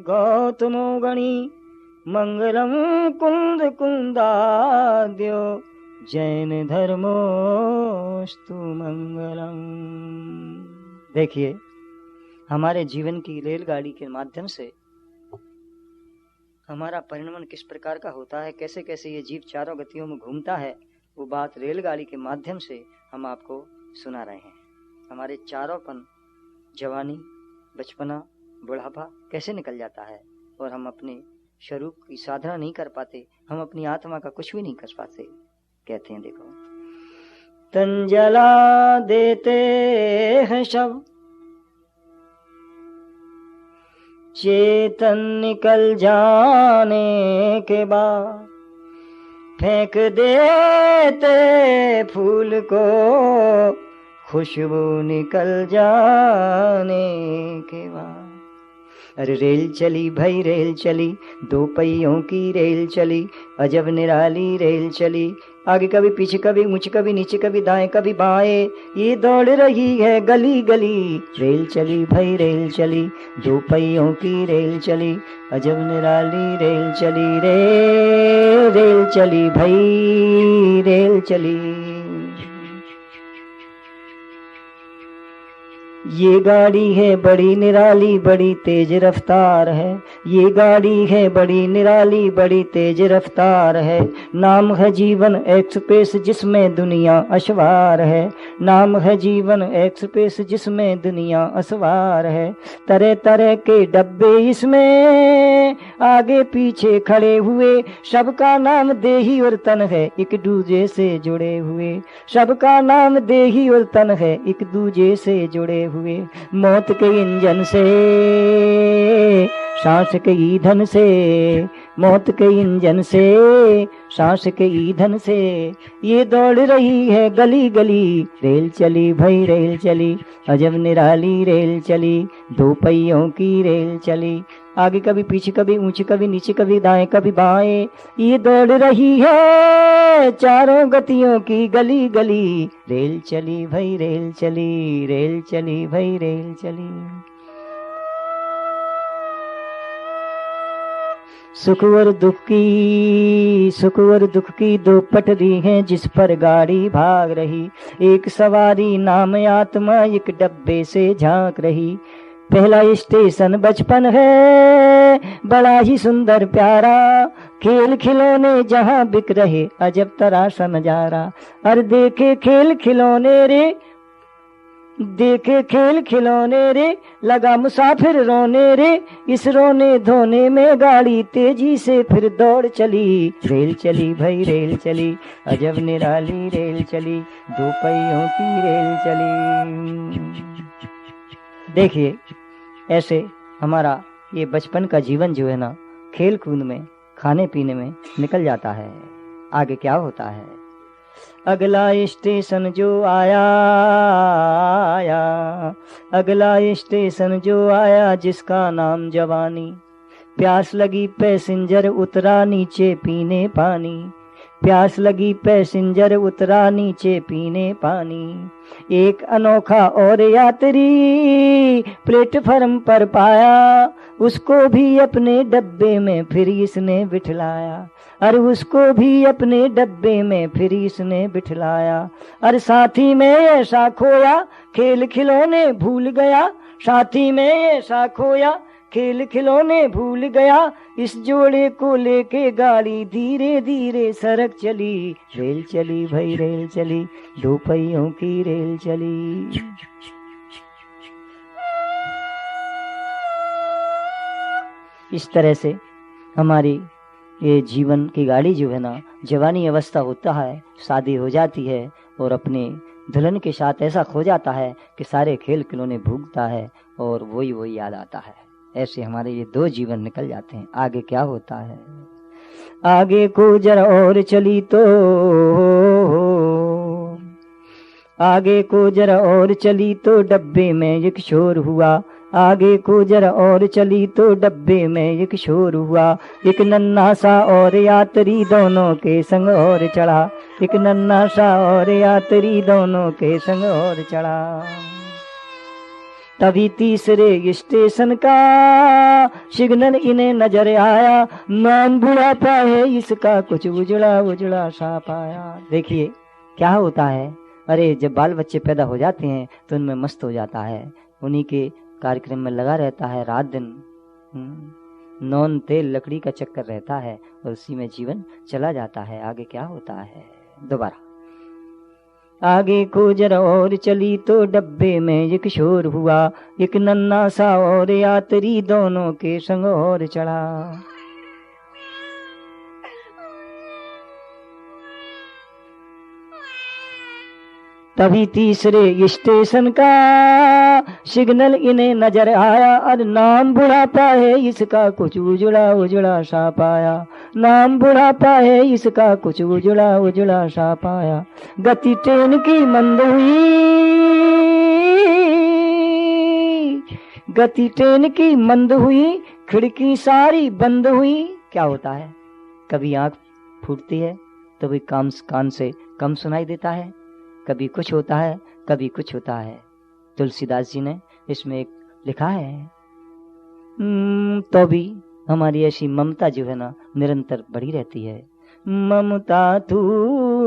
गौतमो गणी मंगलम कुंद कुंदाद्यो जैन धर्मोस्तु मंगलम। देखिए, हमारे जीवन की रेलगाड़ी के माध्यम से हमारा परिणमन किस प्रकार का होता है, कैसे कैसे ये जीव चारों गतियों में घूमता है, वो बात रेलगाड़ी के माध्यम से हम आपको सुना रहे हैं। हमारे चारोंपन, जवानी, बचपना, बुढ़ापा कैसे निकल जाता है और हम अपने स्वरूप की साधना नहीं कर पाते, हम अपनी आत्मा का कुछ भी नहीं कर पाते। कहते हैं देखो, तन जला देते हैं शव, चेतन निकल जाने के बाद फेंक देते फूल को, खुशबू निकल जाने के बाद। अरे रेल चली भाई रेल चली, दो पहियों की रेल चली, अजब निराली रेल चली, आगे कभी पीछे कभी ऊंच कभी नीचे कभी दाएं कभी बाएं, ये दौड़ रही है गली गली। रेल चली भाई रेल चली, दो पहियों की रेल चली, अजब निराली रेल चली रे, रेल चली भाई रेल चली। ये गाड़ी है बड़ी निराली बड़ी तेज रफ्तार है, ये गाड़ी है बड़ी निराली बड़ी तेज रफ्तार है, नाम है जीवन एक्सप्रेस जिसमें दुनिया असवार है, नाम है जीवन एक्सप्रेस जिसमें दुनिया असवार है। तरह तरह के डब्बे इसमें आगे पीछे खड़े हुए, सबका नाम देही और तन है एक दूजे से जुड़े हुए, सबका नाम देही और तन है एक दूजे से जुड़े हुए। मौत के इंजन से, सांस के ईंधन से, मौत के इंजन से, सांस के ईंधन से, ये दौड़ रही है गली गली। रेल चली भाई रेल चली, अजब निराली रेल चली, दो पहियों की रेल चली, आगे कभी पीछे कभी ऊंचे कभी नीचे कभी दाएं कभी बाएं, ये दौड़ रही है चारों गतियों की गली गली। रेल चली भाई रेल चली, रेल चली भाई रेल चली। सुख और दुख की दो पटरी हैं जिस पर गाड़ी भाग रही, एक सवारी नाम आत्मा एक डब्बे से झांक रही। पहला स्टेशन बचपन है बड़ा ही सुंदर प्यारा, खेल खिलौने जहाँ बिक रहे अजब तराशा नजारा। अरे देखे खेल खिलौने रे, देखे खेल खिलौने रे, लगा मुसाफिर रोने रे, इस रोने धोने में गाड़ी तेजी से फिर दौड़ चली। रेल चली भाई रेल चली, अजब निराली रेल चली, दो पहियों की रेल चली। देखिए, ऐसे हमारा ये बचपन का जीवन जो है ना, खेल कूद में खाने पीने में निकल जाता है। आगे क्या होता है, अगला स्टेशन जो आया, अगला स्टेशन जो आया जिसका नाम जवानी, प्यास लगी पैसेंजर उतरा नीचे पीने पानी, प्यास लगी पैसेंजर उतरा नीचे पीने पानी। एक अनोखा और यात्री प्लेटफार्म पर पाया, उसको भी अपने डब्बे में फिर इसने बिठलाया, अरे उसको भी अपने डब्बे में फिर इसने बिठलाया। अरे साथी में ऐसा खोया खेल खिलौने भूल गया, साथी में ऐसा खोया खेल खिलौने भूल गया, इस जोड़े को लेके गाड़ी धीरे धीरे सड़क चली। रेल चली भाई रेल चली, दो पहियों की रेल चली। इस तरह से हमारी ये जीवन की गाड़ी जो है ना, जवानी अवस्था होता है, शादी हो जाती है और अपने दुल्हन के साथ ऐसा खो जाता है कि सारे खेल खिलौने भूलता है और वही याद आता है। ऐसे हमारे ये दो जीवन निकल जाते हैं। आगे क्या होता है, आगे को जरा और चली तो, आगे को जरा और चली तो डब्बे में एक शोर हुआ, आगे को जरा और चली तो डब्बे में एक शोर हुआ। एक नन्हा सा और यात्री दोनों के संग और चढ़ा, एक नन्हा सा और यात्री दोनों के संग और चढ़ा। तभी तीसरे स्टेशन का सिग्नल इन्हें नजर आया, नाम बुढ़ापा है इसका, कुछ उजड़ा उजड़ा सा पाया। देखिए क्या होता है, अरे जब बाल बच्चे पैदा हो जाते हैं तो उनमें मस्त हो जाता है, उन्हीं के कार्यक्रम में लगा रहता है रात दिन, नॉन तेल लकड़ी का चक्कर रहता है और उसी में जीवन चला जाता है। आगे क्या होता है, दोबारा आगे को जरा और चली तो डब्बे में एक शोर हुआ, एक नन्हा सा और यात्री दोनों के संग और चढ़ा। तभी तीसरे स्टेशन का सिग्नल इन्हें नजर आया, और नाम बुढ़ापा है इसका, कुछ उजड़ा उजड़ा सा पाया। नाम बुढ़ापा है इसका, कुछ उजड़ा उजड़ा सा पाया। गति ट्रेन की मंद हुई, गति ट्रेन की मंद हुई, खिड़की सारी बंद हुई। क्या होता है, कभी आंख फूटती है तो भी कान से कम सुनाई देता है, कभी कुछ होता है कभी कुछ होता है। तुलसीदास जी ने इसमें एक लिखा है, तो भी हमारी ऐसी ममता जो है ना निरंतर बढ़ी रहती है। ममता तू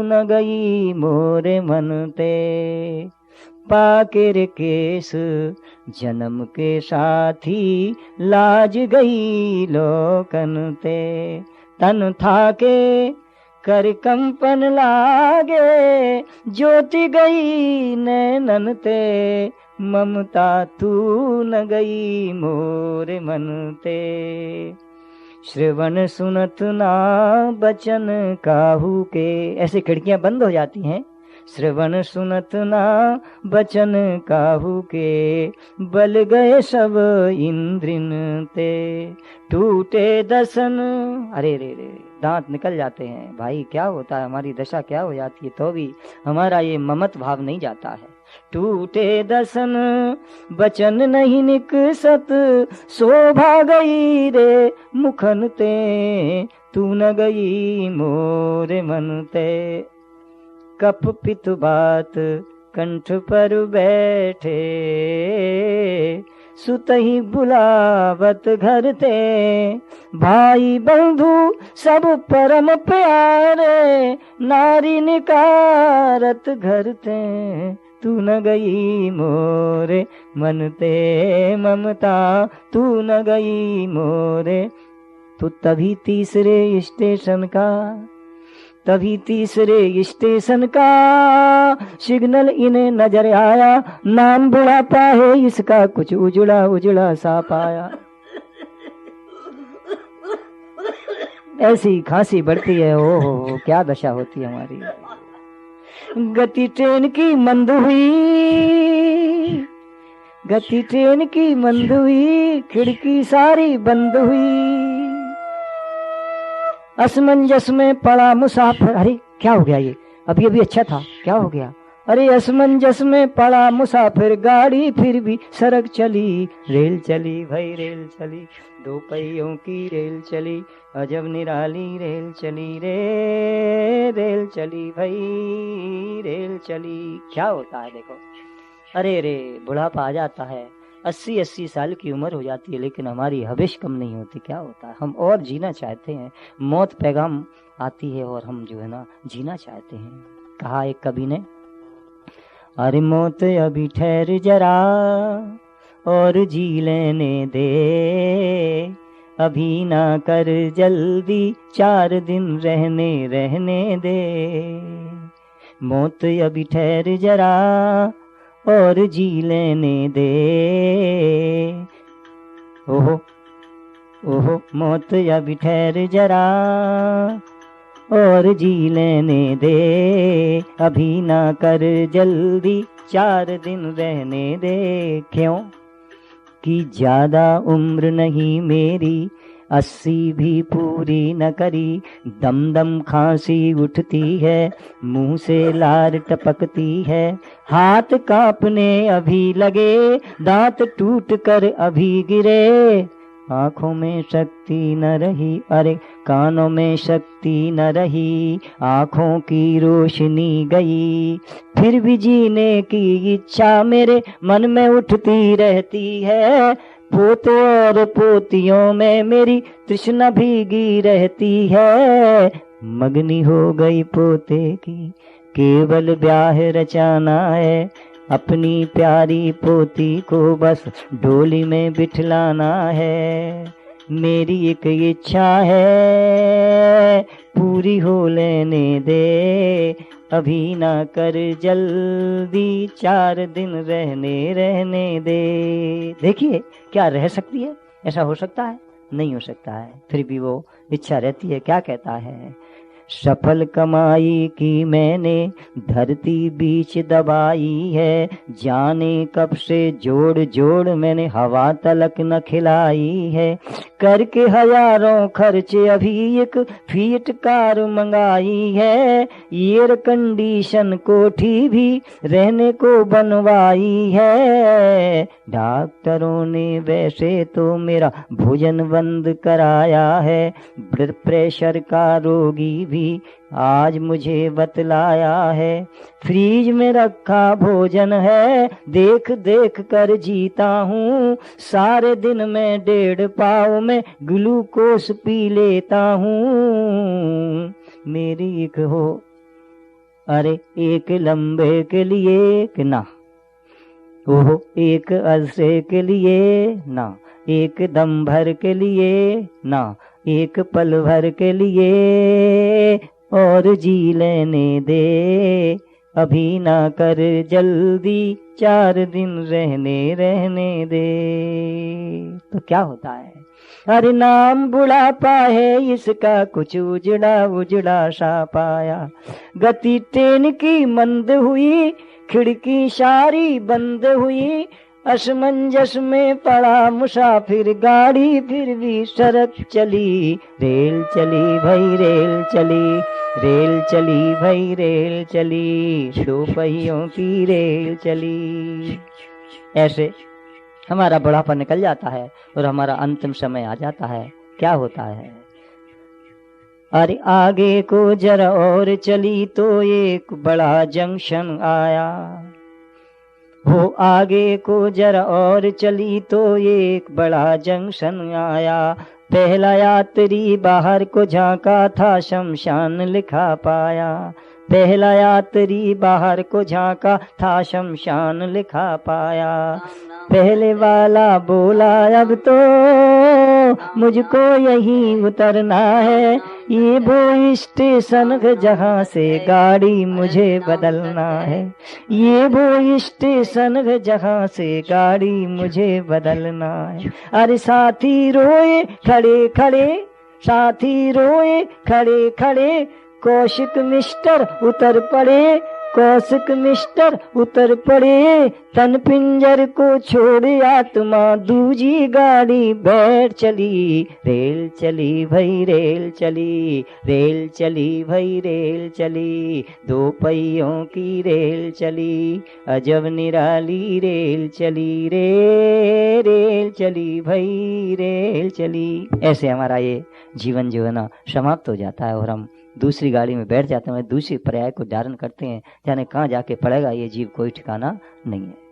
न गई मोरे मन ते, पाकेर केस जन्म के साथी, लाज गई लोकन ते, तन थाके कर कंपन लागे, ज्योति गई नैनन ते, ममता तू न गई मोरे मन ते। श्रवण सुनत ना बचन काहू के, ऐसे खिड़कियां बंद हो जाती हैं। श्रवण सुनत ना बचन काहू के, बल गए सब इंद्रिन ते, टूटे दर्शन। अरे रे रे, दांत निकल जाते हैं भाई, क्या होता है, हमारी दशा क्या हो जाती है, तो भी हमारा ये ममत भाव नहीं जाता है। टूटे दर्शन बचन नहीं निकसत, शोभा गई रे मुखन ते, तू न गई मोरे मन ते। कप पित बात कंठ पर बैठे, सुतही बुलावत घर ते, भाई बंधु सब परम प्यारे, नारी निकारत घर ते, तू न गई मोरे मन ते, ममता तू न गई मोरे। तो तभी तीसरे स्टेशन का, तभी तीसरे स्टेशन का सिग्नल इन्हें नजर आया, नाम बुढ़ापा है इसका, कुछ उजड़ा उजड़ा सा पाया। ऐसी खांसी बढ़ती है, ओ क्या दशा होती है हमारी। गति ट्रेन की मंद हुई, गति ट्रेन की मंद हुई, खिड़की सारी बंद हुई। असमंजस में पड़ा मुसाफिर, अरे क्या हो गया ये, अभी अभी अच्छा था, क्या हो गया। अरे असमंजस में पड़ा मुसाफिर, गाड़ी फिर भी सड़क चली, रेल चली भाई रेल चली, दो पहियों की रेल चली, अजब निराली रेल चली रे, रेल चली भाई रेल चली। क्या होता है देखो, अरे रे बुढ़ापा आ जाता है, 80-80 साल की उम्र हो जाती है, लेकिन हमारी हविश कम नहीं होती। क्या होता है, हम और जीना चाहते हैं, मौत पैगाम आती है और हम जो है ना जीना चाहते हैं। कहा एक कवि ने, अरे मौत अभी ठहर जरा और जी लेने दे, अभी ना कर जल्दी 4 दिन रहने दे। मौत अभी ठहर जरा और जी लेने दे, ओहो ओहो मौत अभी ठहर जरा और जी लेने दे, अभी ना कर जल्दी 4 दिन रहने दे। क्यों कि ज्यादा उम्र नहीं मेरी, 80 भी पूरी न करी, दम दम खांसी उठती है, मुंह से लार टपकती है, हाथ कांपने अभी लगे, दांत टूट कर अभी गिरे, आँखों में शक्ति न रही, अरे कानों में शक्ति न रही, आँखों की रोशनी गई, फिर भी जीने की इच्छा मेरे मन में उठती रहती है। पोते और पोतियों में मेरी तृष्णा भीगी रहती है। मगनी हो गई पोते की, केवल ब्याह रचाना है, अपनी प्यारी पोती को बस डोली में बिठलाना है। मेरी एक इच्छा है पूरी हो लेने दे, अभी ना कर जल्दी, 4 दिन रहने दे। देखिए क्या रह सकती है, ऐसा हो सकता है? नहीं हो सकता है, फिर भी वो इच्छा रहती है। क्या कहता है? सफल कमाई की मैंने धरती बीच दबाई है, जाने कब से जोड़ जोड़ मैंने हवा तलक न खिलाई है। करके हजारों खर्चे अभी एक फीट कार मंगाई है, एयर कंडीशन कोठी भी रहने को बनवाई है। डॉक्टरों ने वैसे तो मेरा भोजन बंद कराया है, ब्लड प्रेशर का रोगी भी आज मुझे बतलाया है। फ्रीज में रखा भोजन है, देख देख कर जीता हूँ, सारे दिन में 1.5 पाव में ग्लूकोस पी लेता हूँ। मेरी एक हो, अरे एक लंबे के लिए कि ना, ओहो एक अरसे के लिए ना, एक दम भर के लिए ना, एक पल भर के लिए और जी लेने दे, अभी ना कर जल्दी, 4 दिन रहने दे। तो क्या होता है? अरे नाम बुढ़ापा है इसका, कुछ उजड़ा उजड़ा सा पाया, गति ट्रेन की मंद हुई, खिड़की सारी बंद हुई, असमंजस में पड़ा मुसाफिर, गाड़ी फिर भी सड़क चली। रेल चली भाई रेल चली, रेल चली भाई रेल चली, 2 पहियों की रेल चली। ऐसे हमारा बुढ़ापा निकल जाता है और हमारा अंतिम समय आ जाता है। क्या होता है? अरे आगे को जरा और चली तो एक बड़ा जंक्शन आया, वो आगे को जरा और चली तो एक बड़ा जंक्शन आया। पहला यात्री बाहर को झांका था, शमशान लिखा पाया। पहला यात्री बाहर को झांका था, शमशान लिखा पाया। पहले वाला बोला अब तो मुझको यहीं उतरना है, ये वो स्टेशन है जहाँ से गाड़ी मुझे बदलना है, ये वो स्टेशन है जहाँ से गाड़ी मुझे बदलना है। अरे साथी रोए खड़े खड़े, साथी रोए खड़े खड़े, कौशिक मिस्टर उतर पड़े, कौशिक मिस्टर उतर पड़े, तन पिंजर को छोड़ आत्मा दूजी गाड़ी बैठ चली। रेल चली भाई रेल चली, रेल चली भाई रेल चली, 2 पहियों की रेल चली, अजब निराली रेल चली रे, रेल चली भाई रेल चली। ऐसे हमारा ये जीवन जो है ना समाप्त हो जाता है और हम दूसरी गाड़ी में बैठ जाते हैं, दूसरी पर्याय को धारण करते हैं। जाने कहाँ जाके पड़ेगा ये जीव, कोई ठिकाना नहीं है।